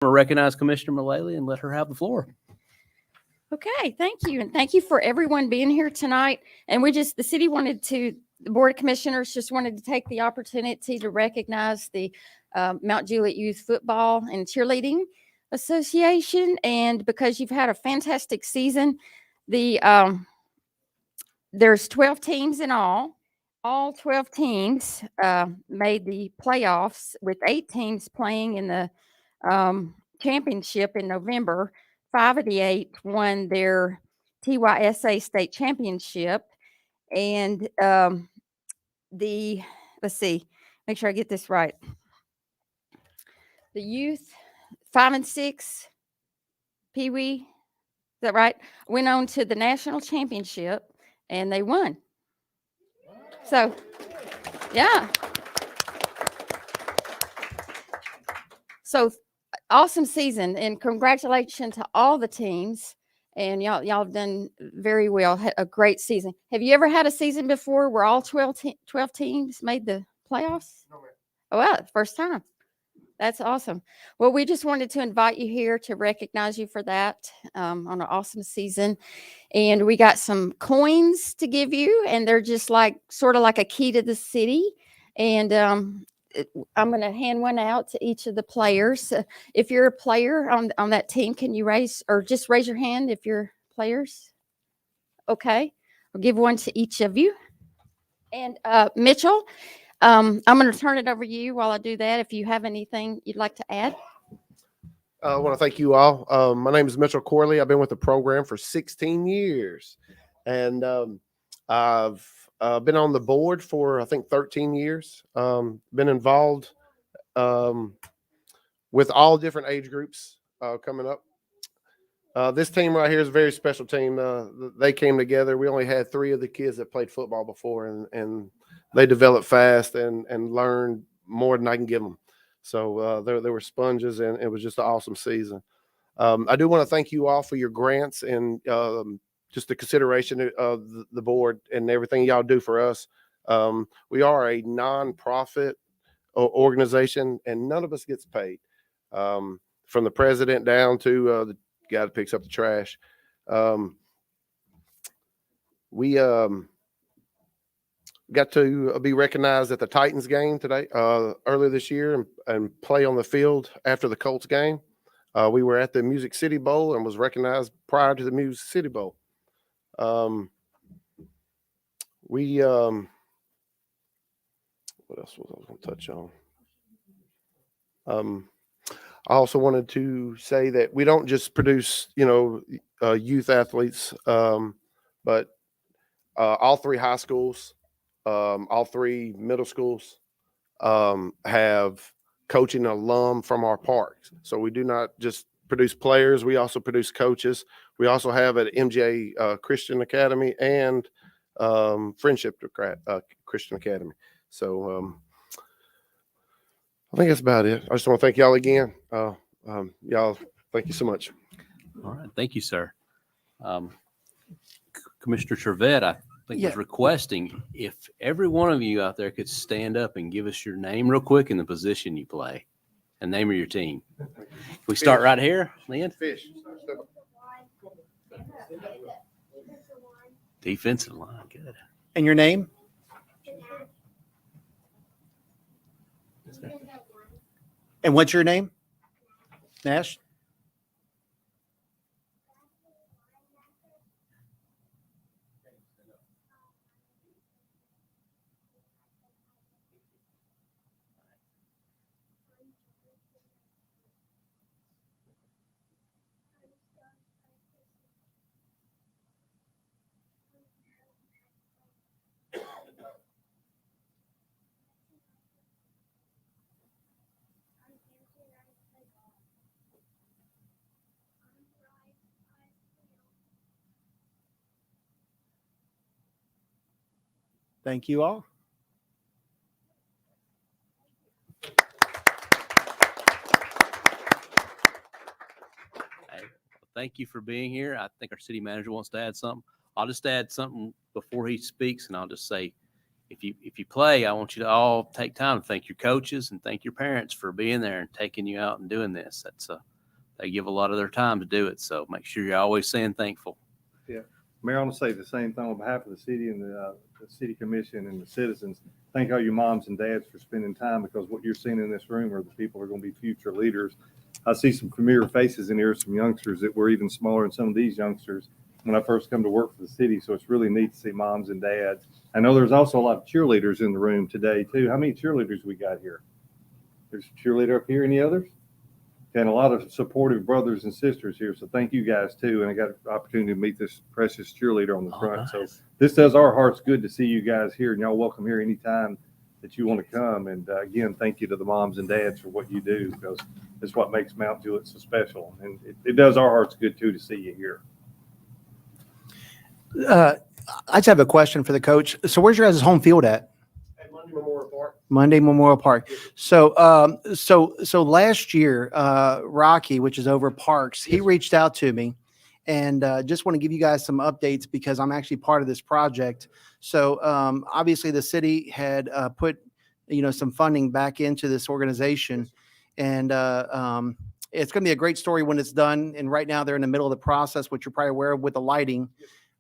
to recognize Commissioner Mullally and let her have the floor. Okay, thank you. And thank you for everyone being here tonight. And the Board of Commissioners just wanted to take the opportunity to recognize the Mount Juliet Youth Football and Cheerleading Association. And because you've had a fantastic season, there's 12 teams in all. All 12 teams made the playoffs, with 8 teams playing in the championship in November. 5 of the 8 won their TYSA state championship. And let's see, make sure I get this right. The youth 5 and 6, Pee Wee, is that right? Went on to the national championship and they won. So, yeah. So awesome season, and congratulations to all the teams. And y'all have done very well. Had a great season. Have you ever had a season before where all 12 teams made the playoffs? No, ma'am. Oh, well, first time. That's awesome. Well, we just wanted to invite you here to recognize you for that on an awesome season. And we got some coins to give you, and they're just sort of like a key to the city. And I'm going to hand one out to each of the players. If you're a player on that team, can you raise your hand if you're players? Okay. I'll give one to each of you. And Mitchell, I'm going to turn it over to you while I do that. If you have anything you'd like to add. I want to thank you all. My name is Mitchell Corley. I've been with the program for 16 years. And I've been on the board for, I think, 13 years. Been involved with all different age groups coming up. This team right here is a very special team. They came together. We only had 3 of the kids that played football before, and they developed fast and learned more than I can give them. So they were sponges, and it was just an awesome season. I do want to thank you all for your grants and just the consideration of the board and everything y'all do for us. We are a non-profit organization, and none of us gets paid, from the president down to the guy that picks up the trash. We got to be recognized at the Titans game today, earlier this year, and play on the field after the Colts game. We were at the Music City Bowl and was recognized prior to the Music City Bowl. What else was I going to touch on? I also wanted to say that we don't just produce, youth athletes, but all 3 high schools, all 3 middle schools have coaching alum from our parks. So we do not just produce players. We also produce coaches. We also have at MJ Christian Academy and Friendship Christian Academy. So I think that's about it. I just want to thank y'all again. Y'all, thank you so much. All right. Thank you, sir. Commissioner Trevette, I think was requesting if every one of you out there could stand up and give us your name real quick and the position you play and name of your team. Can we start right here, Lynn? Fish. Defensive line. Good. And your name? And what's your name? Nash? Thank you all. Hey, thank you for being here. I think our city manager wants to add something. I'll just add something before he speaks, and I'll just say, if you play, I want you to all take time to thank your coaches and thank your parents for being there and taking you out and doing this. That's they give a lot of their time to do it. So make sure you're always saying thankful. Mayor, I want to say the same thing on behalf of the city and the city commission and the citizens. Thank all you moms and dads for spending time, because what you're seeing in this room are the people who are going to be future leaders. I see some familiar faces in here, some youngsters that were even smaller than some of these youngsters when I first come to work for the city. So it's really neat to see moms and dads. I know there's also a lot of cheerleaders in the room today too. How many cheerleaders we got here? There's a cheerleader up here. Any others? And a lot of supportive brothers and sisters here. So thank you guys too. And I got an opportunity to meet this precious cheerleader on the front. Nice. So this does our hearts good to see you guys here, and y'all welcome here anytime that you want to come. And again, thank you to the moms and dads for what you do, because it's what makes Mount Juliet so special. And it does our hearts good too to see you here. I just have a question for the coach. So where's your guys' home field at? At Monday Memorial Park. Monday Memorial Park. So, so last year, Rocky, which is over Parks, he reached out to me, and just want to give you guys some updates because I'm actually part of this project. So, obviously, the city had put, some funding back into this organization, and it's going to be a great story when it's done. And right now, they're in the middle of the process, which you're probably aware of with the lighting.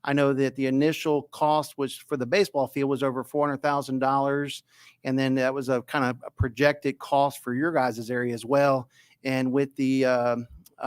I know that the initial cost was for the baseball field was over $400,000. And then that was a kind of a projected cost for your guys' area as well. And with the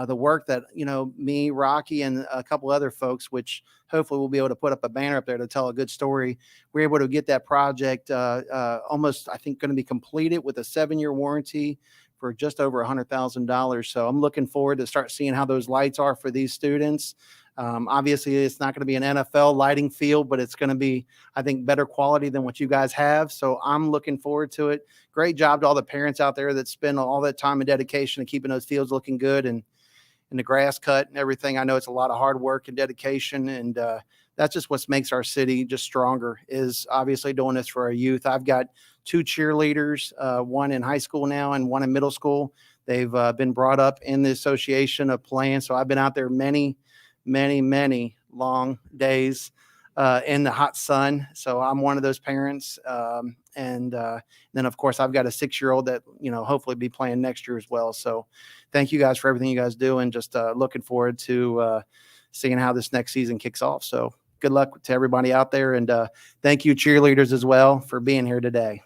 work that, me, Rocky, and a couple other folks, which hopefully we'll be able to put up a banner up there to tell a good story. We're able to get that project almost, I think, going to be completed with a 7-year warranty for just over $100,000. So I'm looking forward to start seeing how those lights are for these students. Obviously, it's not going to be an NFL lighting field, but it's going to be, I think, better quality than what you guys have. So I'm looking forward to it. Great job to all the parents out there that spend all that time and dedication and keeping those fields looking good and the grass cut and everything. I know it's a lot of hard work and dedication, and that's just what makes our city just stronger, is obviously doing this for our youth. I've got 2 cheerleaders, one in high school now and one in middle school. They've been brought up in the association of playing. So I've been out there many long days in the hot sun. So I'm one of those parents. And then of course I've got a 6-year-old that, hopefully be playing next year as well. So thank you guys for everything you guys do, and just looking forward to seeing how this next season kicks off. So good luck to everybody out there. And thank you cheerleaders as well for being here today.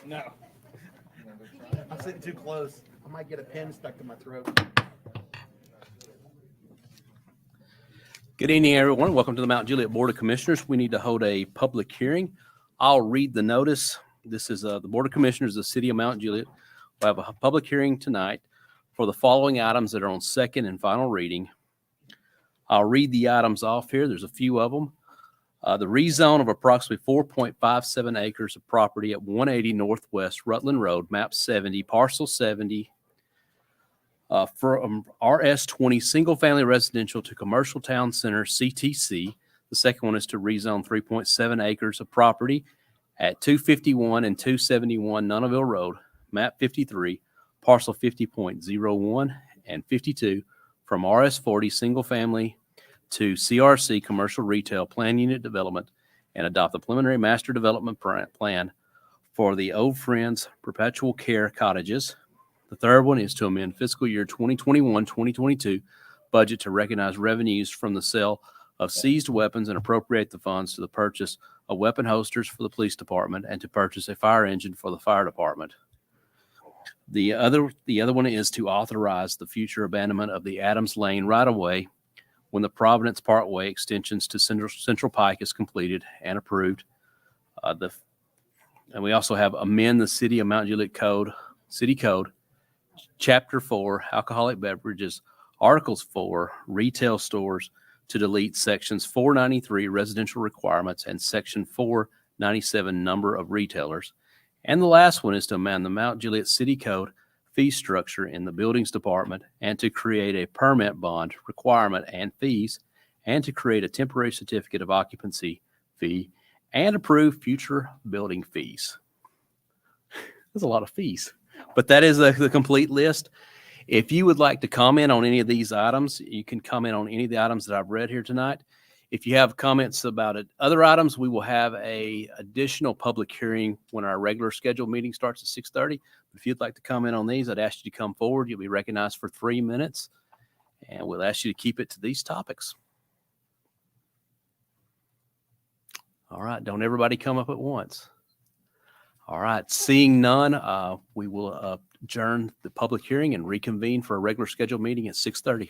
No. I'm sitting too close. I might get a pin stuck in my throat. Good evening, everyone. Welcome to the Mount Juliet Board of Commissioners. We need to hold a public hearing. I'll read the notice. This is the Board of Commissioners of the City of Mount Juliet. We'll have a public hearing tonight for the following items that are on second and final reading. I'll read the items off here. There's a few of them. The rezone of approximately 4.57 acres of property at 180 Northwest Rutland Road, map 70, parcel 70, from RS20 single family residential to commercial town center CTC. The second one is to rezone 3.7 acres of property at 251 and 271 Nunneville Road, map 53, parcel 50.01 and 52 from RS40 single family to CRC commercial retail plan unit development and adopt the preliminary master development plan for the Old Friends Perpetual Care Cottages. The third one is to amend fiscal year 2021-2022 budget to recognize revenues from the sale of seized weapons and appropriate the funds to the purchase of weapon holsters for the police department and to purchase a fire engine for the fire department. The other one is to authorize the future abandonment of the Adams Lane right-of-way when the Providence Parkway extensions to Central Pike is completed and approved. And we also have amend the City of Mount Juliet City Code, Chapter 4, Alcoholic Beverages, Articles 4, Retail Stores, to delete sections 493, Residential Requirements, and section 497, Number of Retailers. And the last one is to amend the Mount Juliet City Code fee structure in the Buildings Department and to create a permit bond requirement and fees and to create a temporary certificate of occupancy fee and approve future building fees. There's a lot of fees, but that is the complete list. If you would like to comment on any of these items, you can comment on any of the items that I've read here tonight. If you have comments about other items, we will have a additional public hearing when our regular scheduled meeting starts at 6:30. If you'd like to comment on these, I'd ask you to come forward. You'll be recognized for 3 minutes, and we'll ask you to keep it to these topics. All right, don't everybody come up at once. All right, seeing none, we will adjourn the public hearing and reconvene for a regular scheduled meeting at 6:30.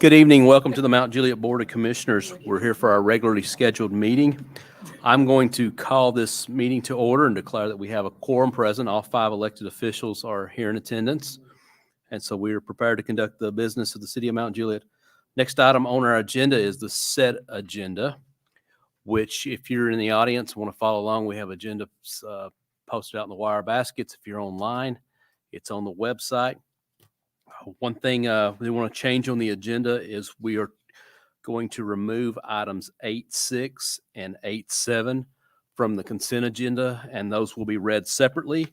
Good evening. Welcome to the Mount Juliet Board of Commissioners. We're here for our regularly scheduled meeting. I'm going to call this meeting to order and declare that we have a quorum present. All 5 elected officials are here in attendance. And so we are prepared to conduct the business of the city of Mount Juliet. Next item on our agenda is the set agenda, which if you're in the audience and want to follow along, we have agenda posted out in the wire baskets. If you're online, it's on the website. One thing we want to change on the agenda is we are going to remove items 8.6 and 8.7 from the consent agenda, and those will be read separately.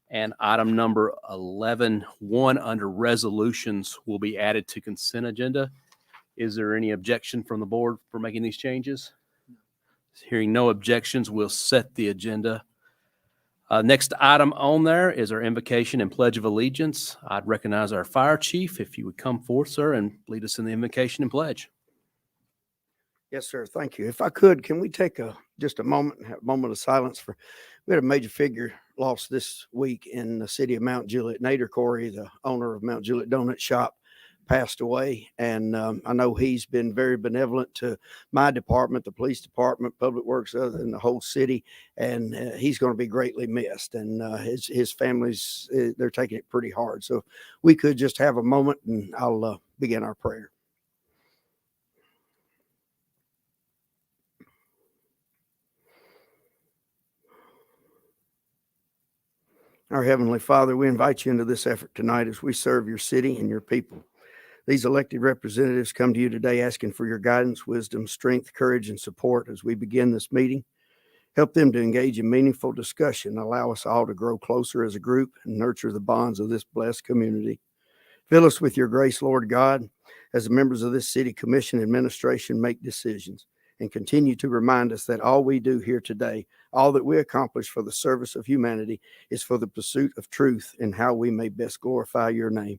And item number 11.1 under resolutions will be added to consent agenda. Is there any objection from the board for making these changes? Hearing no objections, we'll set the agenda. Next item on there is our invocation and pledge of allegiance. I'd recognize our fire chief if you would come forth, sir, and lead us in the invocation and pledge. Yes, sir. Thank you. If I could, can we take just a moment and have a moment of silence we had a major figure lost this week in the city of Mount Juliet. Nader Corley, the owner of Mount Juliet Donut Shop, passed away. And I know he's been very benevolent to my department, the police department, public works, and the whole city. And he's going to be greatly missed. And his family's, they're taking it pretty hard. So we could just have a moment and I'll begin our prayer. Our Heavenly Father, we invite you into this effort tonight as we serve your city and your people. These elected representatives come to you today asking for your guidance, wisdom, strength, courage, and support as we begin this meeting. Help them to engage in meaningful discussion. Allow us all to grow closer as a group and nurture the bonds of this blessed community. Fill us with your grace, Lord God, as the members of this city commission administration make decisions, and continue to remind us that all we do here today, all that we accomplish for the service of humanity, is for the pursuit of truth and how we may best glorify your name.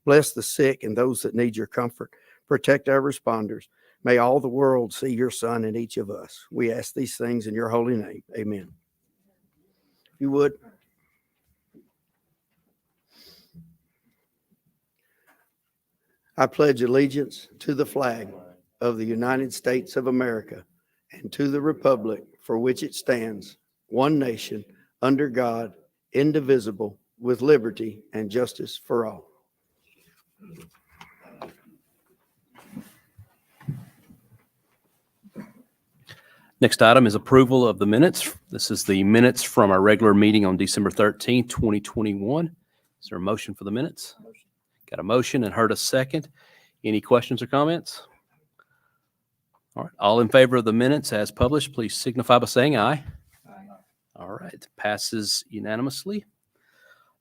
Bless the sick and those that need your comfort. Protect our responders. May all the world see your Son in each of us. We ask these things in your holy name. Amen. If you would. I pledge allegiance to the flag of the United States of America and to the republic for which it stands, one nation, under God, indivisible, with liberty and justice for all. Next item is approval of the minutes. This is the minutes from our regular meeting on December 13th, 2021. Is there a motion for the minutes? Got a motion and heard a second. Any questions or comments? All right. All in favor of the minutes as published, please signify by saying aye. Aye. All right. Passes unanimously.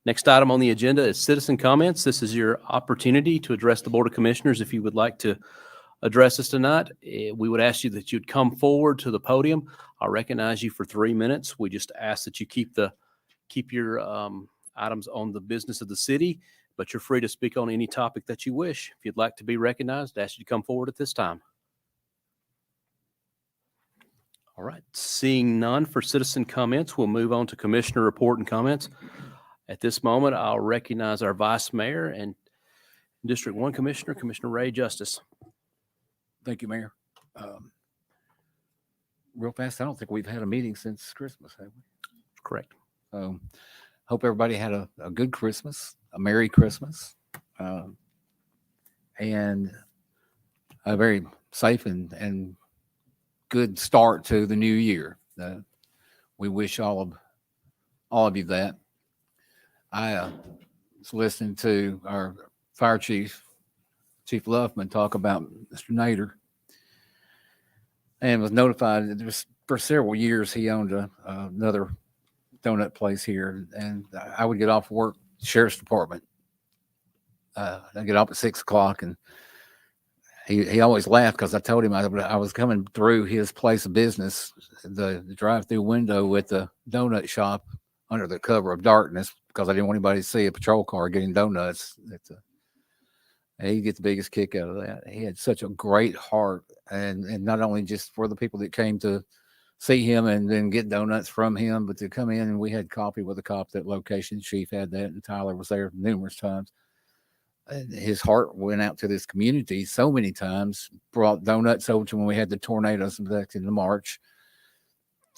Next item on the agenda is citizen comments. This is your opportunity to address the Board of Commissioners. If you would like to address us tonight, we would ask you that you'd come forward to the podium. I'll recognize you for 3 minutes. We just ask that you keep your items on the business of the city, but you're free to speak on any topic that you wish. If you'd like to be recognized, I ask you to come forward at this time. All right. Seeing none for citizen comments, we'll move on to commissioner report and comments. At this moment, I'll recognize our Vice Mayor and District 1 Commissioner, Commissioner Ray Justice. Thank you, Mayor. Real fast, I don't think we've had a meeting since Christmas, have we? Correct. Hope everybody had a good Christmas, a Merry Christmas, and a very safe and good start to the new year. We wish all of you that. I was listening to our fire chief, Chief Luffman, talk about Mr. Nader, and was notified that for several years he owned another donut place here, and I would get off work, Sheriff's Department. I'd get off at 6 o'clock, and he always laughed because I told him I was coming through his place of business, the drive-through window with the donut shop under the cover of darkness, because I didn't want anybody to see a patrol car getting donuts. He gets the biggest kick out of that. He had such a great heart, and not only just for the people that came to see him and then get donuts from him, but to come in and we had coffee with a cop. That location chief had that, and Tyler was there numerous times. his heart went out to this community so many times, brought donuts over to when we had the tornadoes back in March.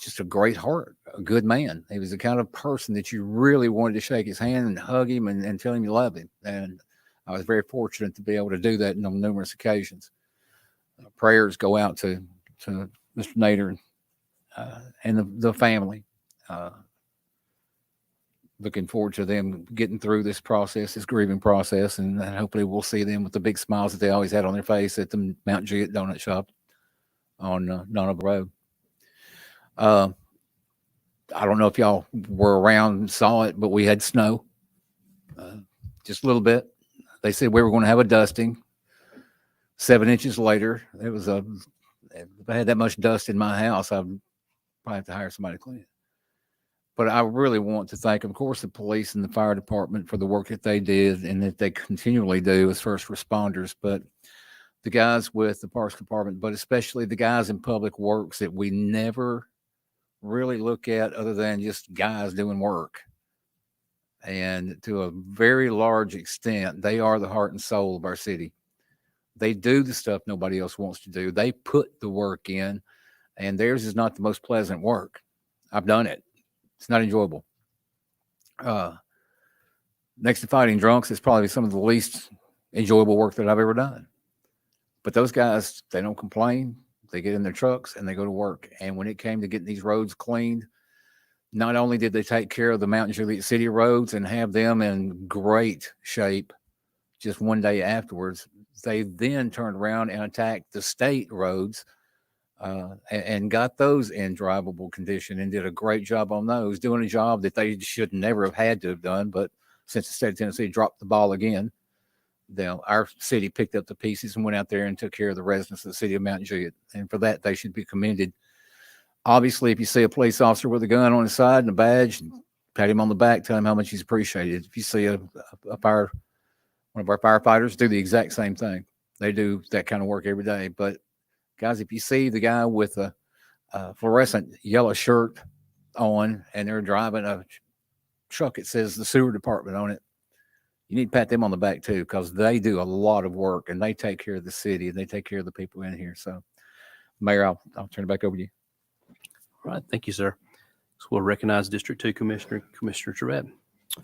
Just a great heart, a good man. He was the kind of person that you really wanted to shake his hand and hug him and tell him you love him. And I was very fortunate to be able to do that on numerous occasions. Prayers go out to Mr. Nader and the family. Looking forward to them getting through this process, this grieving process, and hopefully we'll see them with the big smiles that they always had on their face at the Mount Juliet Donut Shop on Donovan Road. I don't know if y'all were around and saw it, but we had snow, just a little bit. They said we were going to have a dusting. 7 inches later, if I had that much dust in my house, I'd probably have to hire somebody to clean it. But I really want to thank, of course, the police and the fire department for the work that they did and that they continually do as first responders, but the guys with the Parks Department, but especially the guys in Public Works that we never really look at other than just guys doing work. And to a very large extent, they are the heart and soul of our city. They do the stuff nobody else wants to do. They put the work in, and theirs is not the most pleasant work. I've done it. It's not enjoyable. Next to fighting drunks, it's probably some of the least enjoyable work that I've ever done. But those guys, they don't complain. They get in their trucks and they go to work. And when it came to getting these roads cleaned, not only did they take care of the Mountain Juliet City roads and have them in great shape just one day afterwards, they then turned around and attacked the state roads and got those in drivable condition and did a great job on those, doing a job that they should never have had to have done. But since the state of Tennessee dropped the ball again, our city picked up the pieces and went out there and took care of the residents of the city of Mountain Juliet. And for that, they should be commended. Obviously, if you see a police officer with a gun on his side and a badge, pat him on the back, tell him how much he's appreciated. If you see one of our firefighters, do the exact same thing. They do that kind of work every day. But guys, if you see the guy with a fluorescent yellow shirt on and they're driving a truck, it says the sewer department on it, you need to pat them on the back too, because they do a lot of work and they take care of the city and they take care of the people in here. So, Mayor, I'll turn it back over to you. All right. Thank you, sir. So we'll recognize District 2 Commissioner Juliet. All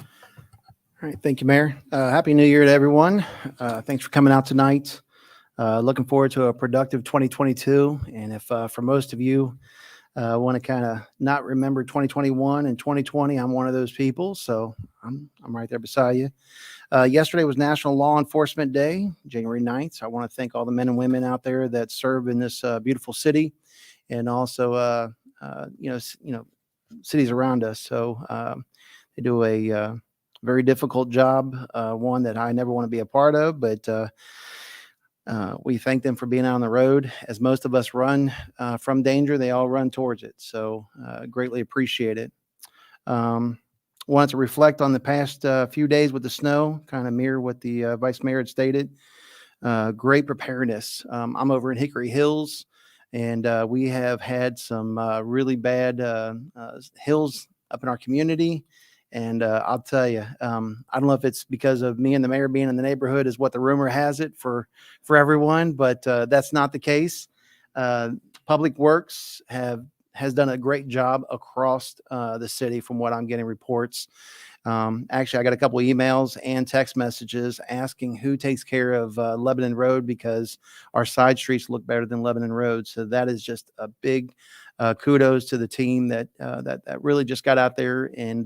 right. Thank you, Mayor. Happy New Year to everyone. Thanks for coming out tonight. Looking forward to a productive 2022. And if for most of you want to kind of not remember 2021 and 2020, I'm one of those people. So I'm right there beside you. Yesterday was National Law Enforcement Day, January 9th. So I want to thank all the men and women out there that serve in this beautiful city and also, cities around us. So they do a very difficult job, one that I never want to be a part of, but we thank them for being out on the road. As most of us run from danger, they all run towards it. So greatly appreciate it. Wanted to reflect on the past few days with the snow, kind of mirror what the Vice Mayor had stated. Great preparedness. I'm over in Hickory Hills, and we have had some really bad hills up in our community. And I'll tell you, I don't know if it's because of me and the mayor being in the neighborhood is what the rumor has it for everyone, but that's not the case. Public Works has done a great job across the city from what I'm getting reports. Actually, I got a couple of emails and text messages asking who takes care of Lebanon Road because our side streets look better than Lebanon Road. So that is just a big kudos to the team that really just got out there and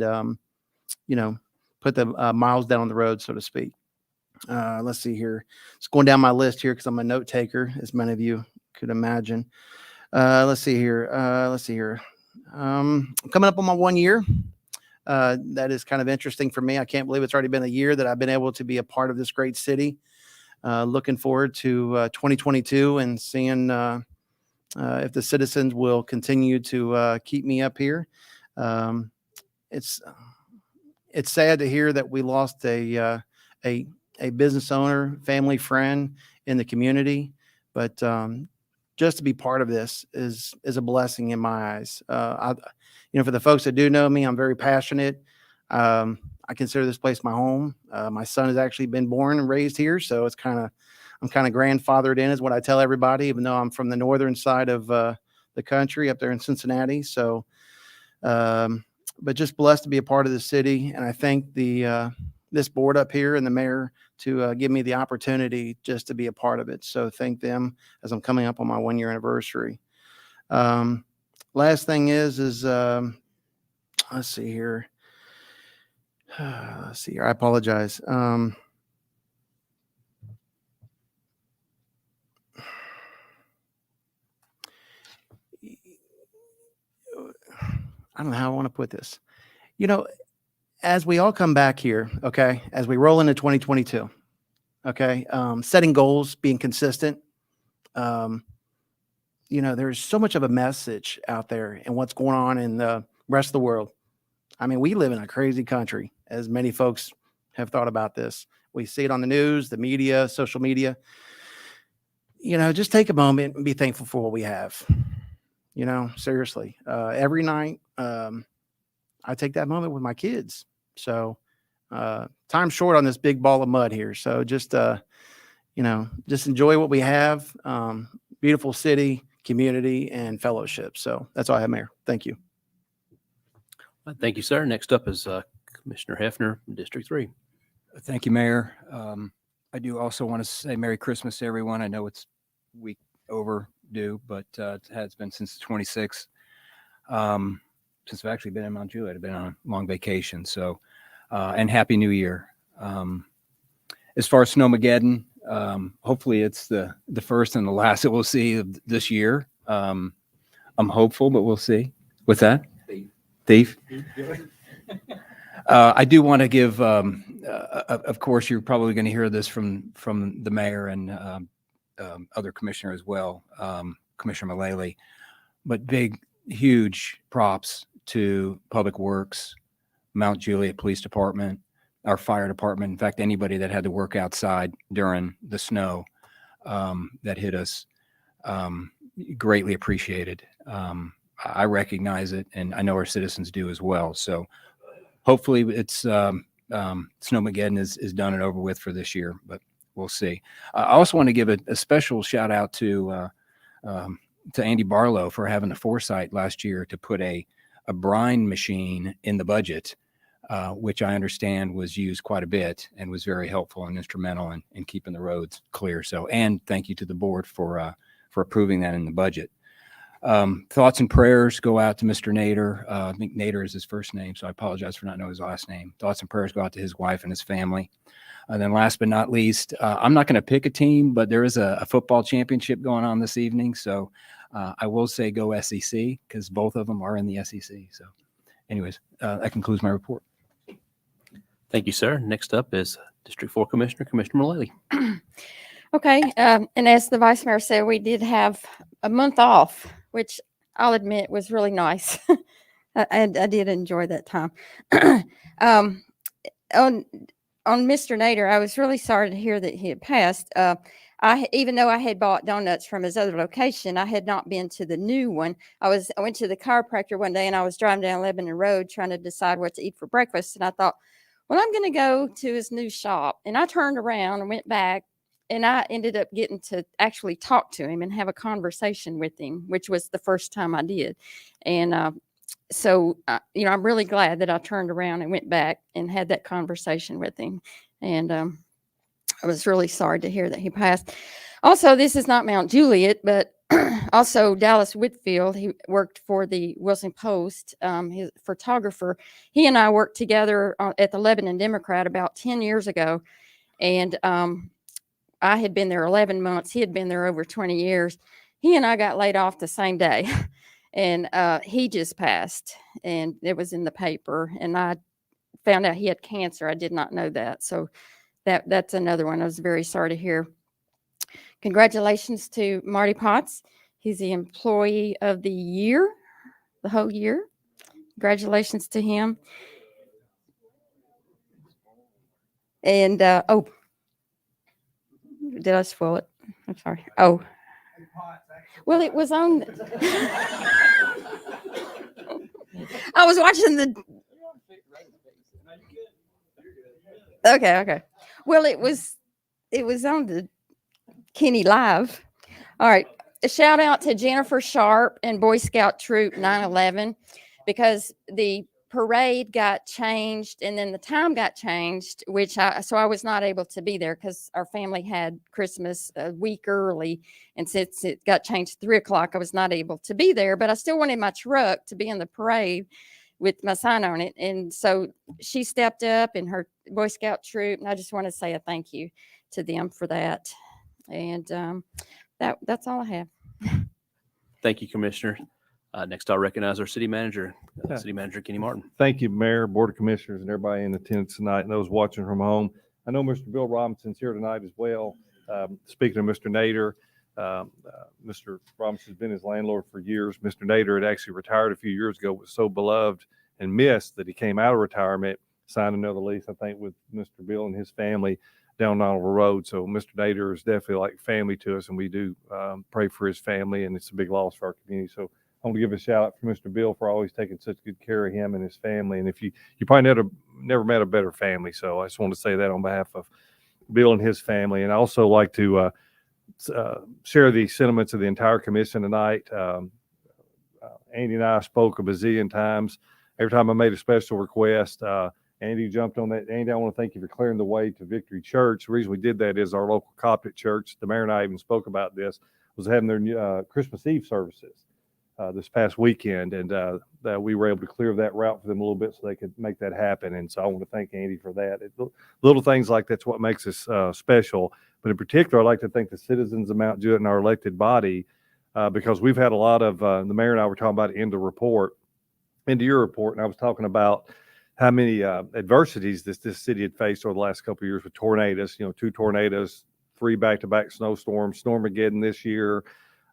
put the miles down on the road, so to speak. Let's see here. It's going down my list here because I'm a note taker, as many of you could imagine. Let's see here. Coming up on my 1 year. That is kind of interesting for me. I can't believe it's already been a year that I've been able to be a part of this great city. Looking forward to 2022 and seeing if the citizens will continue to keep me up here. It's sad to hear that we lost a business owner, family friend in the community, but just to be part of this is a blessing in my eyes. For the folks that do know me, I'm very passionate. I I consider this place my home. My son has actually been born and raised here, so I'm kind of grandfathered in, is what I tell everybody, even though I'm from the northern side of the country up there in Cincinnati. So, but just blessed to be a part of the city, and I thank this board up here and the mayor to give me the opportunity just to be a part of it. So thank them as I'm coming up on my 1-year anniversary. Last thing is let's see here. I apologize. I don't know how I want to put this. As we all come back here, okay, as we roll into 2022, okay, setting goals, being consistent. There's so much of a message out there and what's going on in the rest of the world. I mean, we live in a crazy country, as many folks have thought about this. We see it on the news, the media, social media. Just take a moment and be thankful for what we have. Seriously, every night, I take that moment with my kids. So, time's short on this big ball of mud here. So just enjoy what we have. Beautiful city, community, and fellowship. So that's all I have, Mayor. Thank you. Thank you, sir. Next up is Commissioner Hefner, District 3. Thank you, Mayor. I do also want to say Merry Christmas to everyone. I know it's week overdue, but it has been since the 26th. Since I've actually been in Mount Juliet, I've been on a long vacation. So, and Happy New Year. As far as Snowmageddon, hopefully it's the first and the last that we'll see of this year. I'm hopeful, but we'll see. What's that? Thief. I do want to give, of course, you're probably going to hear this from the mayor and other commissioner as well, Commissioner Mullally, but huge props to Public Works, Mount Juliet Police Department, our fire department. In fact, anybody that had to work outside during the snow that hit us, greatly appreciated. I recognize it, and I know our citizens do as well. So hopefully it's Snowmageddon is done and over with for this year, but we'll see. I also want to give a special shout out to Andy Barlow for having the foresight last year to put a brine machine in the budget, which I understand was used quite a bit and was very helpful and instrumental in keeping the roads clear. So, and thank you to the board for approving that in the budget. Thoughts and prayers go out to Mr. Nader. I think Nader is his first name, so I apologize for not knowing his last name. Thoughts and prayers go out to his wife and his family. And then last but not least, I'm not going to pick a team, but there is a football championship going on this evening. So I will say go SEC because both of them are in the SEC. So anyways, that concludes my report. Thank you, sir. Next up is District 4 Commissioner Mullally. Okay. And as the vice mayor said, we did have a month off, which I'll admit was really nice. I did enjoy that time. On Mr. Nader, I was really sorry to hear that he had passed. Even though I had bought donuts from his other location, I had not been to the new one. I went to the chiropractor one day and I was driving down Lebanon Road trying to decide what to eat for breakfast. And I thought, well, I'm going to go to his new shop. And I turned around and went back. And I ended up getting to actually talk to him and have a conversation with him, which was the first time I did. And so, I'm really glad that I turned around and went back and had that conversation with him. And I was really sorry to hear that he passed. Also, this is not Mount Juliet, but also Dallas Whitfield. He worked for the Wilson Post, his photographer. He and I worked together at the Lebanon Democrat about 10 years ago. And I had been there 11 months. He had been there over 20 years. He and I got laid off the same day. And he just passed. And it was in the paper. And I found out he had cancer. I did not know that. So that's another one I was very sorry to hear. Congratulations to Marty Potts. He's the employee of the year, the whole year. Congratulations to him. And, did I spoil it? I'm sorry. Oh, well, it was on. I was watching the. Okay. Well, it was on the Kenny Live. All right. A shout out to Jennifer Sharp and Boy Scout Troop 911 because the parade got changed and then the time got changed, so I was not able to be there because our family had Christmas a week early. And since it got changed to 3:00, I was not able to be there, but I still wanted my truck to be in the parade with my sign on it. And so she stepped up in her Boy Scout troop. And I just want to say a thank you to them for that. And that's all I have. Thank you, Commissioner. Next, I'll recognize our city manager, Yeah. City Manager Kenny Martin. Thank you, Mayor, Board of Commissioners, and everybody in attendance tonight, and those watching from home. I know Mr. Bill Robinson's here tonight as well. Speaking of Mr. Nader, Mr. Robinson's been his landlord for years. Mr. Nader had actually retired a few years ago, was so beloved and missed that he came out of retirement, signed another lease, I think, with Mr. Bill and his family down Oliver Road. So Mr. Nader is definitely like family to us, and we do pray for his family, and it's a big loss for our community. So I want to give a shout out to Mr. Bill for always taking such good care of him and his family. And if you probably never met a better family. So I just want to say that on behalf of Bill and his family. And I also like to share the sentiments of the entire commission tonight. Andy and I spoke a bazillion times. Every time I made a special request, Andy jumped on that. Andy, I want to thank you for clearing the way to Victory Church. The reason we did that is our local Coptic church, the mayor and I even spoke about this, was having their Christmas Eve services this past weekend. And that we were able to clear that route for them a little bit so they could make that happen. And so I want to thank Andy for that. Little things like that's what makes us special. But in particular, I'd like to thank the citizens of Mount Juliet and our elected body because we've had a lot of, the mayor and I were talking about into your report, and I was talking about how many adversities this city had faced over the last couple of years with tornadoes, 2 tornadoes, 3 back-to-back snowstorms, Stormageddon this year,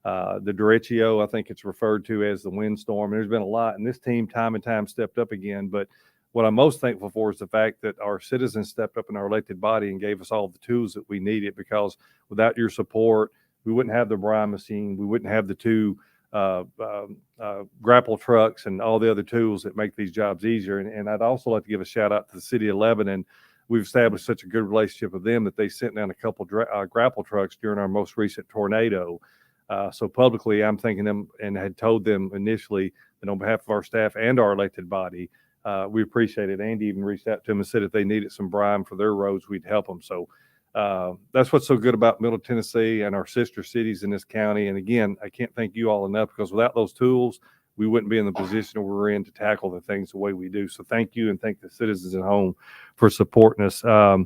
the derecho, I think it's referred to as the windstorm. There's been a lot, and this team time and time stepped up again. But what I'm most thankful for is the fact that our citizens stepped up in our elected body and gave us all the tools that we needed, because without your support, we wouldn't have the brine machine, we wouldn't have the 2 grapple trucks and all the other tools that make these jobs easier. And I'd also like to give a shout out to the city of Lebanon. We've established such a good relationship with them that they sent down a couple grapple trucks during our most recent tornado. So publicly, I'm thanking them and had told them initially that on behalf of our staff and our elected body, we appreciate it. Andy even reached out to them and said if they needed some brine for their roads, we'd help them. So that's what's so good about Middle Tennessee and our sister cities in this county. And again, I can't thank you all enough, because without those tools, we wouldn't be in the position we're in to tackle the things the way we do. So thank you, and thank the citizens at home for supporting us. I'd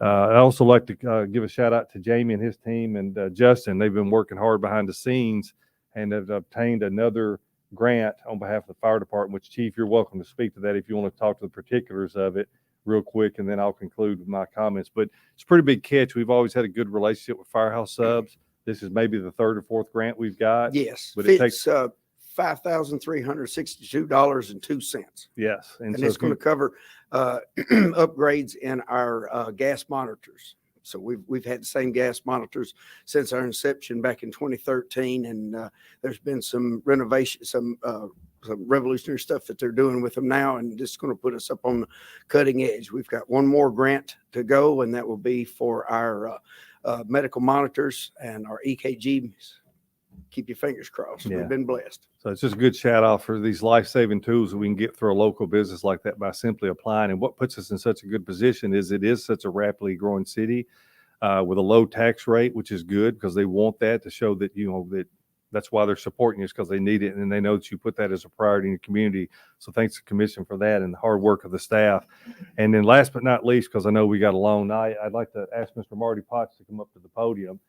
also like to give a shout out to Jamie and his team and Justin. They've been working hard behind the scenes and have obtained another grant on behalf of the fire department, which, Chief, you're welcome to speak to that if you want to talk to the particulars of it real quick, and then I'll conclude with my comments. But it's a pretty big catch. We've always had a good relationship with Firehouse Subs. This is maybe the 3rd or 4th grant we've got. Yes, but it it takes takes $5,362.02. yes, And so it's if going you- to cover upgrades in our gas monitors. So we've had the same gas monitors since our inception back in 2013, and there's been some renovation, some revolutionary stuff that they're doing with them now, and it's going to put us up on the cutting edge. We've got one more grant to go, and that will be for our medical monitors and our EKGs. Keep your fingers crossed. Yeah. We've been blessed. So it's just a good shout out for these life-saving tools that we can get through a local business like that by simply applying. And what puts us in such a good position is it is such a rapidly growing city with a low tax rate, which is good because they want that to show that, that's why they're supporting you, is because they need it. And they know that you put that as a priority in your community. So thanks to the commission for that and the hard work of the staff. And then last but not least, because I know we got a long night, I'd like to ask Mr. Marty Potts to come up to the podium.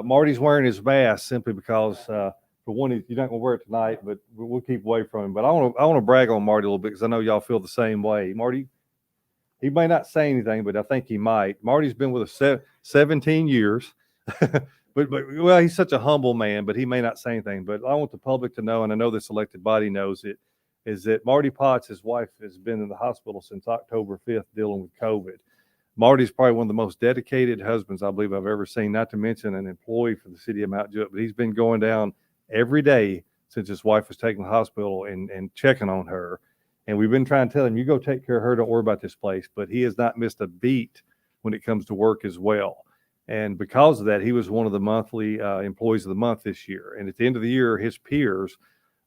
Marty's wearing his mask simply because, for one, you're not going to wear it tonight, but we'll keep away from him. But I want to brag on Marty a little bit because I know y'all feel the same way. Marty, he may not say anything, but I think he might. Marty's been with us 17 years. but well, he's such a humble man, but he may not say anything. But I want the public to know, and I know this elected body knows it, is that Marty Potts, his wife, has been in the hospital since October 5th dealing with COVID. Marty's probably one of the most dedicated husbands I believe I've ever seen, not to mention an employee for the city of Mount Juliet, but he's been going down every day since his wife was taken to the hospital and checking on her. And we've been trying to tell him, you go take care of her. Don't worry about this place. But he has not missed a beat when it comes to work as well. And because of that, he was one of the monthly employees of the month this year. And at the end of the year, his peers,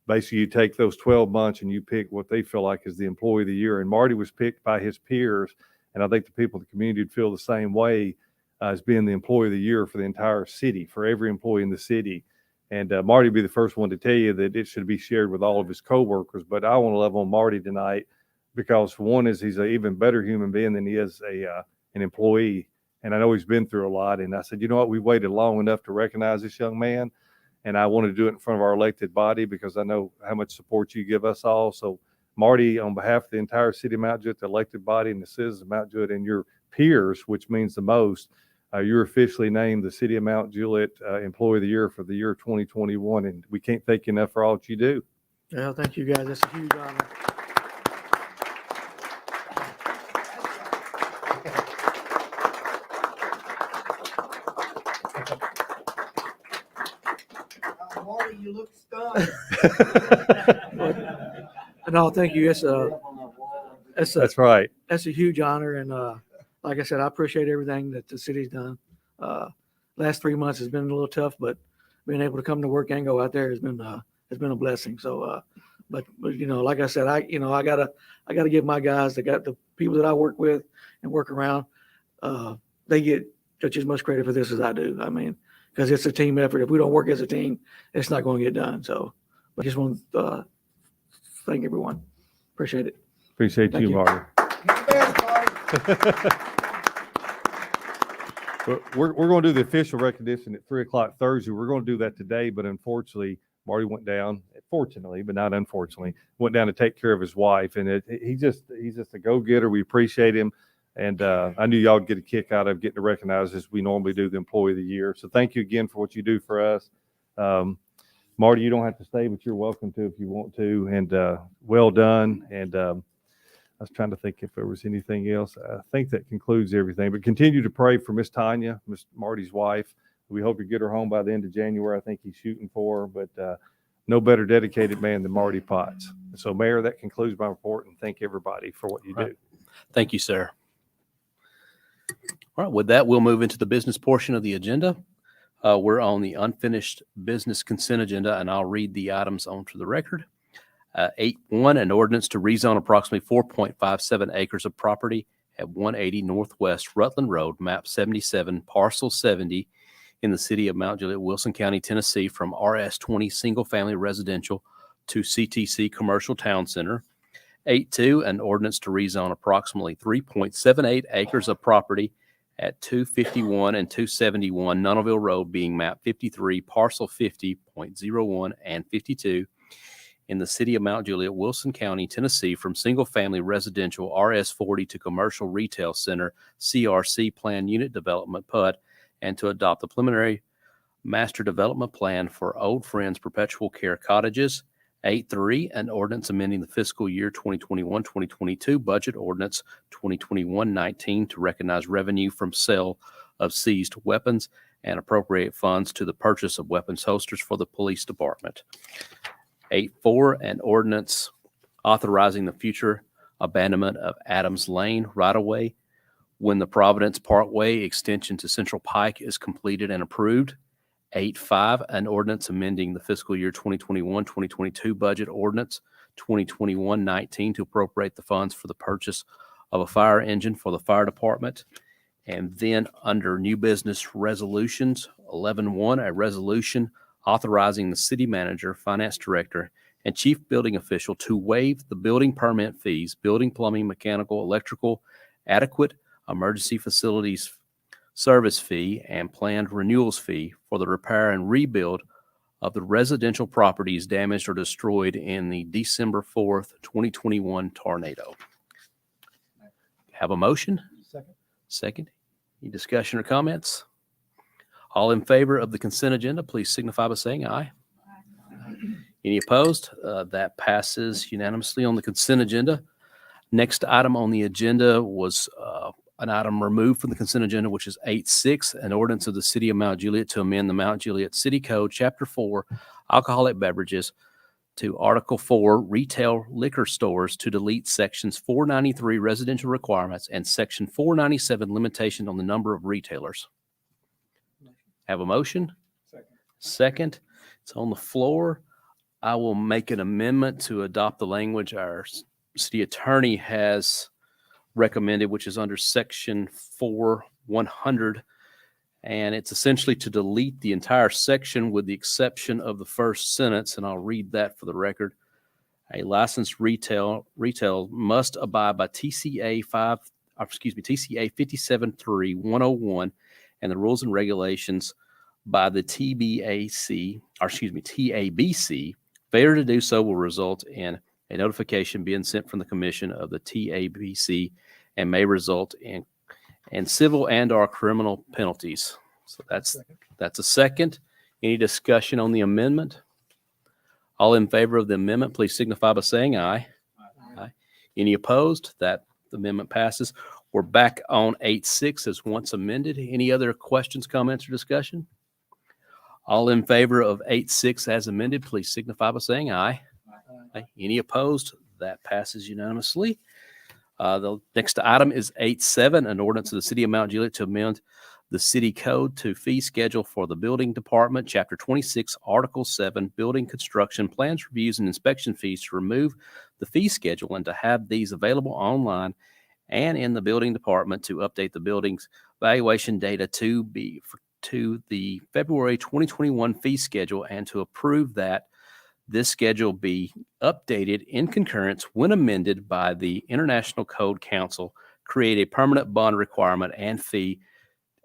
basically you take those 12 months and you pick what they feel like is the employee of the year. And Marty was picked by his peers. And I think the people in the community would feel the same way as being the employee of the year for the entire city, for every employee in the city. And Marty would be the first one to tell you that it should be shared with all of his coworkers. But I want to love on Marty tonight because, for one, is he's an even better human being than he is an employee. And I know he's been through a lot. And I said, you know what? We waited long enough to recognize this young man. And I wanted to do it in front of our elected body because I know how much support you give us all. So, Marty, on behalf of the entire city of Mount Juliet, the elected body and the citizens of Mount Juliet and your peers, which means the most, you're officially named the City of Mount Juliet Employee of the Year for the year 2021. And we can't thank you enough for all that you do. Well, thank you guys. That's a huge honor. Marty, you look stunned. No, thank you. That's right. That's a huge honor. And like I said, I appreciate everything that the city's done. Last 3 months has been a little tough, but being able to come to work and go out there has been a blessing. So, but you know, like I said, I gotta give my guys, the people that I work with and work around, they get just as much credit for this as I do. I mean, because it's a team effort. If we don't work as a team, it's not going to get done. So, I just want to thank everyone. Appreciate it. Appreciate Thank you, you. Marty. We're going to do the official recognition at 3:00 Thursday. We're going to do that today, but unfortunately, Marty went down. Fortunately, but not unfortunately, went down to take care of his wife, and he's just a go-getter. We appreciate him, and I knew y'all would get a kick out of getting to recognize as we normally do the Employee of the Year. So thank you again for what you do for us. Marty, you don't have to stay, but you're welcome to if you want to. And well done. And I was trying to think if there was anything else. I think that concludes everything. But continue to pray for Miss Tanya, Miss Marty's wife. We hope you get her home by the end of January. I think he's shooting for her. But no better dedicated man than Marty Potts. So, Mayor, that concludes my report. And thank everybody for what you do. Thank you, sir. All right, with that, we'll move into the business portion of the agenda. We're on the unfinished business consent agenda, and I'll read the items onto the record. 8.1, an ordinance to rezone approximately 4.57 acres of property at 180 Northwest Rutland Road, map 77, parcel 70, in the city of Mount Juliet, Wilson County, Tennessee, from RS20 single-family residential to CTC Commercial Town Center. 8.2, an ordinance to rezone approximately 3.78 acres of property at 251 and 271 Nunneville Road, being map 53, parcel 50.01 and 52, in the city of Mount Juliet, Wilson County, Tennessee, from single-family residential RS40 to commercial retail center CRC plan unit development PUD, and to adopt the preliminary master development plan for Old Friends Perpetual Care Cottages. 8.3, an ordinance amending the fiscal year 2021-2022 budget ordinance 2021-19 to recognize revenue from sale of seized weapons and appropriate funds to the purchase of weapons holsters for the police department. 8.4, an ordinance authorizing the future abandonment of Adams Lane right-of-way when the Providence Parkway extension to Central Pike is completed and approved. 8.5, an ordinance amending the fiscal year 2021-2022 budget ordinance 2021-19 to appropriate the funds for the purchase of a fire engine for the fire department. And then under new business resolutions, 11.1, a resolution authorizing the city manager, finance director, and chief building official to waive the building permit fees, building, plumbing, mechanical, electrical, adequate emergency facilities service fee, and planned renewals fee for the repair and rebuild of the residential properties damaged or destroyed in the December 4th, 2021 tornado. Have a motion? Second. Any discussion or comments? All in favor of the consent agenda, please signify by saying aye. Any opposed? That passes unanimously on the consent agenda. Next item on the agenda was an item removed from the consent agenda, which is 8.6, an ordinance of the city of Mount Juliet to amend the Mount Juliet City Code, Chapter 4, alcoholic beverages, to Article 4, retail liquor stores, to delete sections 493 residential requirements and section 497 limitation on the number of retailers. Have a motion? Second. It's on the floor. I will make an amendment to adopt the language our city attorney has recommended, which is under section 4:100. And it's essentially to delete the entire section with the exception of the first sentence. And I'll read that for the record. A licensed retail must abide by TCA 57.3.101 and the rules and regulations by the TABC. Failure to do so will result in a notification being sent from the commission of the TABC and may result in civil and/or criminal penalties. So that's a second. Any discussion on the amendment? All in favor of the amendment, please signify by saying aye. Aye. Any opposed? That amendment passes. We're back on 8.6 as once amended. Any other questions, comments, or discussion? All in favor of 8.6 as amended, please signify by saying aye. Aye. Any opposed? That passes unanimously. The next item is 8.7, an ordinance of the City of Mount Juliet to amend the city code to fee schedule for the building department, Chapter 26, Article 7, building construction, plans, reviews, and inspection fees, to remove the fee schedule and to have these available online and in the building department, to update the building's valuation data to the February 2021 fee schedule, and to approve that this schedule be updated in concurrence when amended by the International Code Council, create a permanent bond requirement and fee,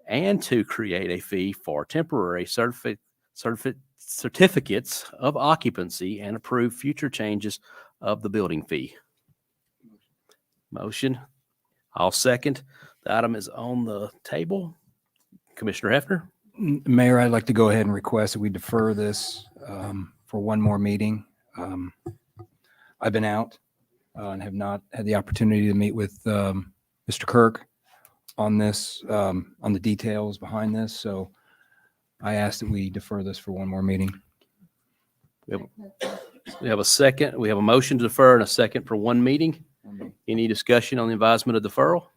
and to create a fee for temporary certificates of occupancy and approve future changes of the building fee. Motion. I'll second. The item is on the table. Commissioner Hefner. Mayor, I'd like to go ahead and request that we defer this for one more meeting. I've been out and have not had the opportunity to meet with Mr. Kirk on this, on the details behind this. So I ask that we defer this for one more meeting. We have a second. We have a motion to defer and a second for one meeting. Any discussion on the advisement of deferral?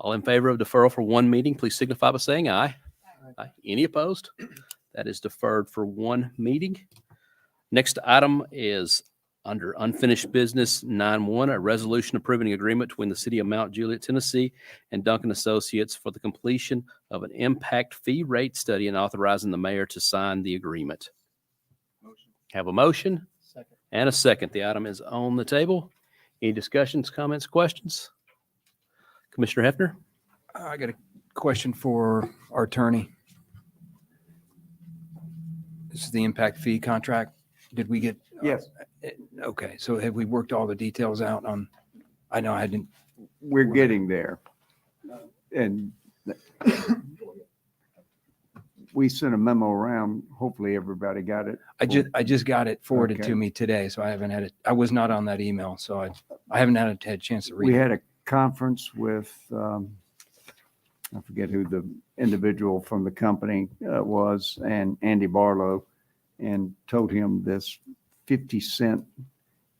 All in favor of deferral for one meeting, please signify by saying aye. Aye. Any opposed? That is deferred for one meeting. Next item is under unfinished business 9.1, a resolution approving an agreement between the City of Mount Juliet, Tennessee and Duncan Associates for the completion of an impact fee rate study and authorizing the mayor to sign the agreement. Have a motion and a second. The item is on the table. Any discussions, comments, questions? Commissioner Hefner? I got a question for our attorney. This is the impact fee contract. Did we get? Yes. Okay, so have we worked all the details out on, I know I didn't. We're getting there. And we sent a memo around. Hopefully everybody got it. I just got it forwarded Okay. to me today, so I haven't had it. I was not on that email, so I haven't had a chance to read We it. had a conference with, I forget who the individual from the company was, and Andy Barlow, and told him this 50-cent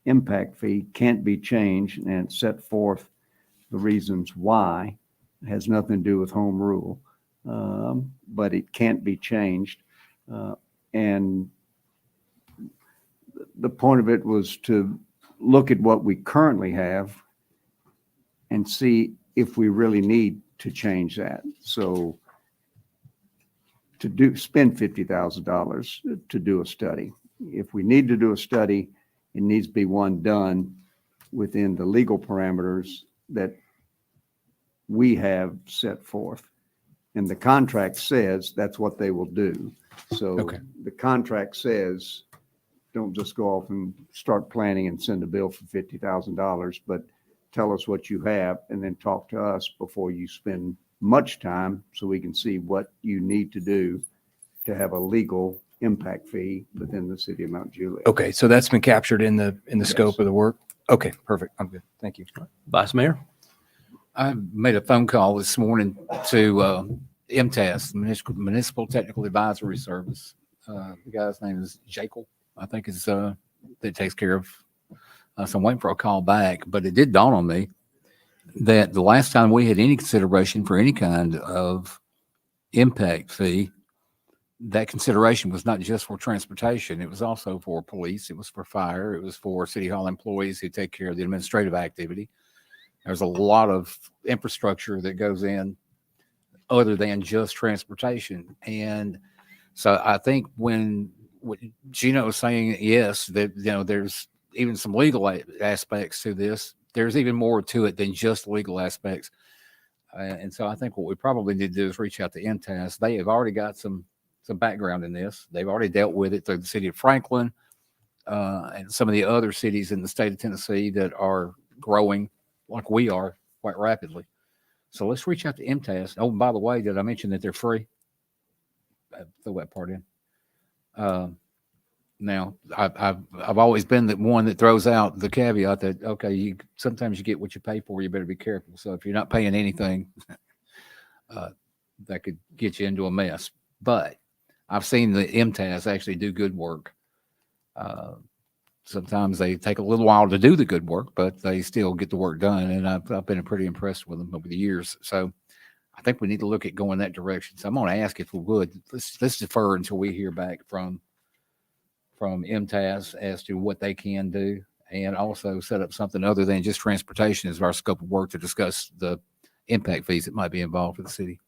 impact fee can't be changed, and set forth the reasons why. It has nothing to do with home rule, but it can't be changed. And the point of it was to look at what we currently have and see if we really need to change that. So to spend $50,000 to do a study. If we need to do a study, it needs to be one done within the legal parameters that we have set forth. And the contract says that's what they will do. So Okay. the contract says, don't just go off and start planning and send a bill for $50,000, but tell us what you have and then talk to us before you spend much time so we can see what you need to do to have a legal impact fee within the City of Mount Juliet. Okay, so that's been captured in the scope of the work? Okay, perfect. I'm good. Thank you. Vice Mayor? I made a phone call this morning to MTS, Municipal Technical Advisory Service. The guy's name is Jekyll. I think it's that takes care of. So I'm waiting for a call back, but it did dawn on me that the last time we had any consideration for any kind of impact fee, that consideration was not just for transportation. It was also for police. It was for fire. It was for city hall employees who take care of the administrative activity. There's a lot of infrastructure that goes in other than just transportation. And so I think when Gino was saying, yes, that, there's even some legal aspects to this, there's even more to it than just legal aspects. And so I think what we probably need to do is reach out to MTAS. They have already got some background in this. They've already dealt with it through the city of Franklin and some of the other cities in the state of Tennessee that are growing like we are quite rapidly. So let's reach out to MTAS. Oh, and by the way, did I mention that they're free? Throw that part in. Now, I've always been the one that throws out the caveat that, okay, sometimes you get what you pay for. You better be careful. So if you're not paying anything, that could get you into a mess. But I've seen the MTAS actually do good work. Sometimes they take a little while to do the good work, but they still get the work done. And I've been pretty impressed with them over the years. So I think we need to look at going that direction. So I'm going to ask if we would, let's defer until we hear back from MTAS as to what they can do, and also set up something other than just transportation as our scope of work to discuss the impact fees that might be involved for the city.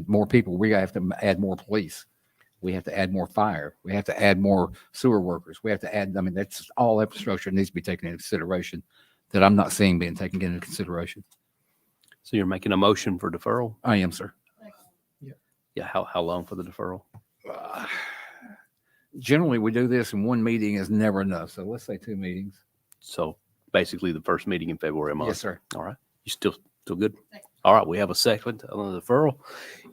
More people, we have to add more police. We have to add more fire. We have to add more sewer workers. We have to add, that's all infrastructure needs to be taken into consideration that I'm not seeing being taken into consideration. So you're making a motion for deferral? I am, sir. Yeah. How long for the deferral? Generally, we do this, and one meeting is never enough. So let's say 2 meetings. So basically the first meeting in February a month. Yes, sir. All right. You still good? All right. We have a second on the deferral.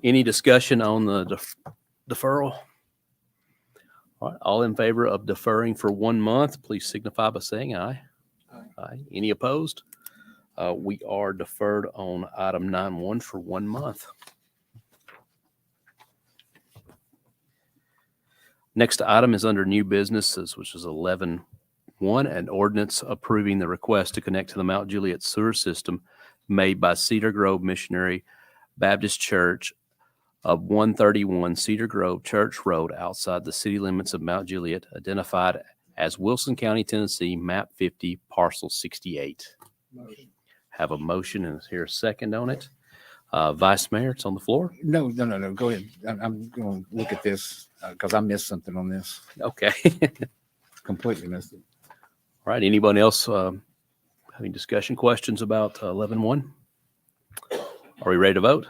Any discussion on the deferral? All right. All in favor of deferring for 1 month, please signify by saying aye. Aye. Any opposed? We are deferred on item 9.1 for 1 month. Next item is under new businesses, which is 11.1, an ordinance approving the request to connect to the Mount Juliet sewer system made by Cedar Grove Missionary Baptist Church of 131 Cedar Grove Church Road outside the city limits of Mount Juliet, identified as Wilson County, Tennessee, map 50, parcel 68. Motion. Have a motion, and is here a second on it? Vice Mayor, it's on the floor. No. Go ahead. I'm going to look at this because I missed something on this. Okay. Completely missed it. All right. Anybody else having discussion questions about 11.1? Are we ready to vote?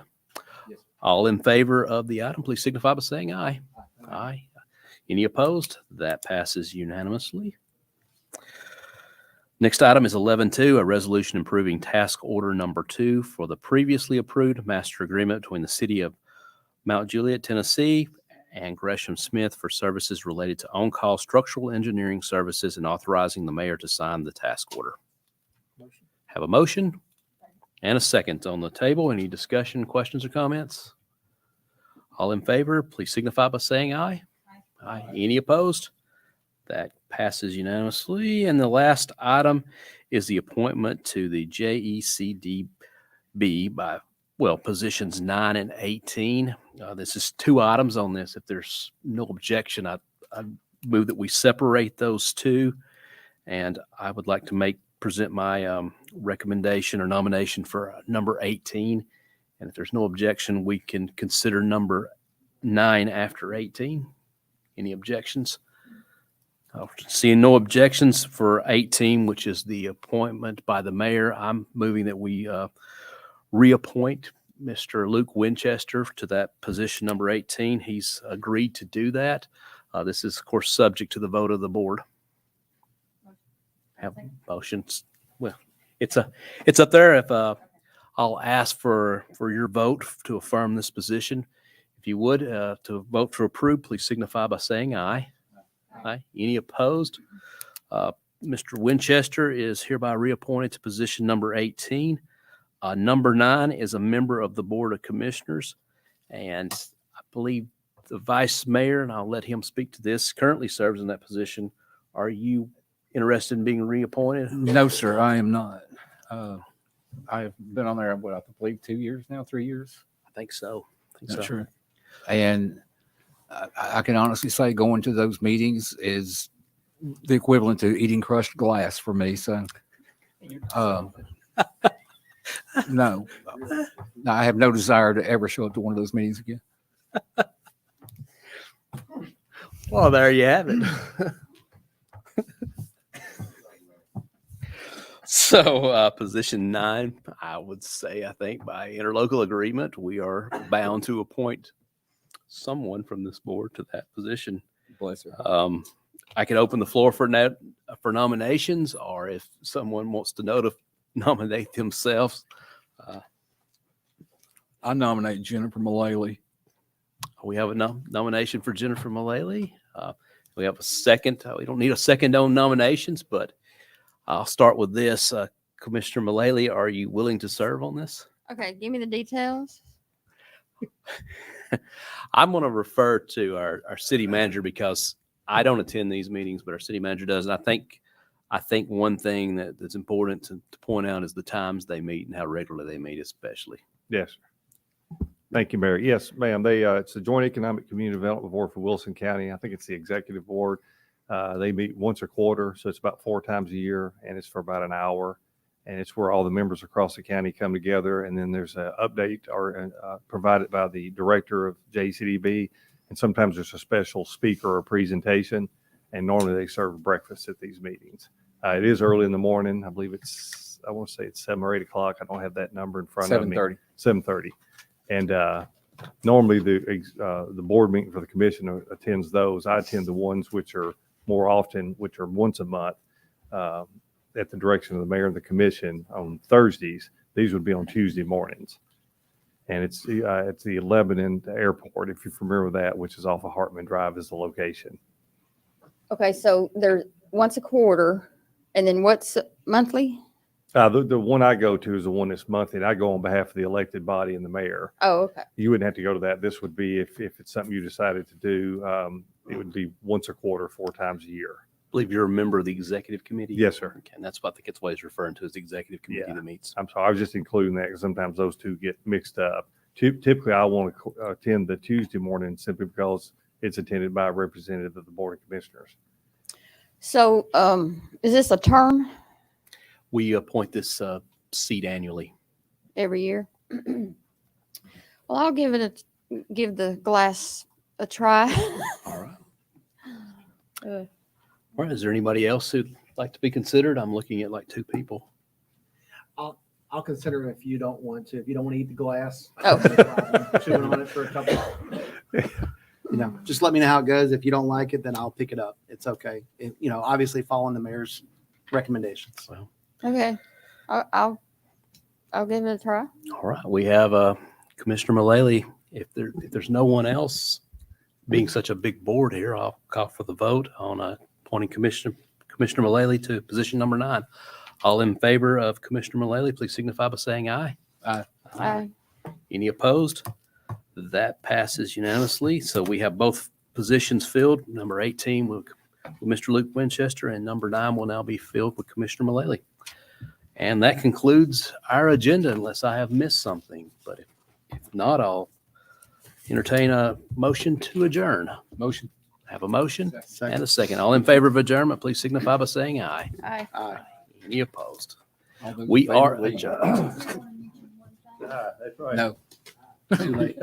Yes. All in favor of the item, please signify by saying aye. Aye. Any opposed? That passes unanimously. Next item is 11.2, a resolution approving task order number 2 for the previously approved master agreement between the city of Mount Juliet, Tennessee, and Gresham Smith for services related to on-call structural engineering services, and authorizing the mayor to sign the task order. Motion. Have a motion and a second on the table. Any discussion, questions, or comments? All in favor, please signify by saying aye. Aye. Any opposed? That passes unanimously. And the last item is the appointment to the JECDB by, positions 9 and 18. This is 2 items on this. If there's no objection, I move that we separate those 2. And I would like to present my recommendation or nomination for number 18. And if there's no objection, we can consider number 9 after 18. Any objections? Seeing no objections for 18, which is the appointment by the mayor, I'm moving that we reappoint Mr. Luke Winchester to that position number 18. He's agreed to do that. This is, of course, subject to the vote of the board. Have motions. Well, it's up there. If I'll ask for your vote to affirm this position. If you would, to vote to approve, please signify by saying aye. Aye. Any opposed? Mr. Winchester is hereby reappointed to position number 18. Number 9 is a member of the Board of Commissioners, and I believe the vice mayor, and I'll let him speak to this, currently serves in that position. Are you interested in being reappointed? No, sir, I am not. I've been on there, what, I believe 2 years now, 3 years. I think so. That's true. And I can honestly say going to those meetings is the equivalent to eating crushed glass for me. So, no, I have no desire to ever show up to one of those meetings again. Well, there you have it. So, position 9, I would say, I think by interlocal agreement, we are bound to appoint someone from this board to that position. Bless her. I could open the floor for nominations, or if someone wants to nominate themselves. I nominate Jennifer Mullally. We have a nomination for Jennifer Mullally. We have a second. We don't need a second on nominations, but I'll start with this. Commissioner Mullally, are you willing to serve on this? Okay, give me the details. I'm going to refer to our city manager because I don't attend these meetings, but our city manager does. And I think one thing that's important to point out is the times they meet and how regularly they meet, especially. Yes, sir. Thank you, Mayor. Yes, ma'am. It's the Joint Economic Community Development Board for Wilson County. I think it's the executive board. They meet once a quarter, so it's about 4 times a year, and it's for about an hour. And it's where all the members across the county come together. And then there's an update provided by the director of JCDB. And sometimes there's a special speaker or presentation. And normally they serve breakfast at these meetings. It is early in the morning. I believe I want to say it's 7 or 8 o'clock. I don't have that number in front of me. 7:30. 7:30. And normally the board meeting for the commission attends those. I attend the ones which are more often, which are once a month. At the direction of the mayor and the commission on Thursdays. These would be on Tuesday mornings. And it's the Lebanon Airport, if you're familiar with that, which is off of Hartman Drive is the location. Okay, so they're once a quarter, and then what's monthly? The one I go to is the one that's monthly, and I go on behalf of the elected body and the mayor. Oh, okay. You wouldn't have to go to that. This would be, if it's something you decided to do, it would be once a quarter, 4 times a year. I believe you're a member of the executive committee. Yes, sir. Okay, and that's what I think it's what he's referring to as the executive committee Yeah. that meets. I'm sorry, I was just including that because sometimes those two get mixed up. Typically, I want to attend the Tuesday morning simply because it's attended by a representative of the Board of Commissioners. So, is this a term We appoint this seat annually. every year? Well, I'll give the glass a try. All right. All right. Is there anybody else who'd like to be considered? I'm looking at like 2 people. I'll consider it if you don't want to. If you don't want to eat the glass. Oh. Chewing on it for a couple. Just let me know how it goes. If you don't like it, then I'll pick it up. It's okay. Obviously following the mayor's recommendations. Well, Okay, I'll give it a try. all right. We have Commissioner Mullally. If there's no one else, being such a big board here, I'll call for the vote on appointing Commissioner Mullally to position number 9. All in favor of Commissioner Mullally, please signify by saying aye. Aye. Any opposed? That passes unanimously. So we have both positions filled. Number 18 with Mr. Luke Winchester, and number 9 will now be filled with Commissioner Mullally. And that concludes our agenda unless I have missed something. But if not, I'll entertain a motion to adjourn. Motion. Have a motion and a second. All in favor of adjournment, please signify by saying aye. Aye. Any opposed? All those in We favor, are please. adjourned. That's right. No. Too late.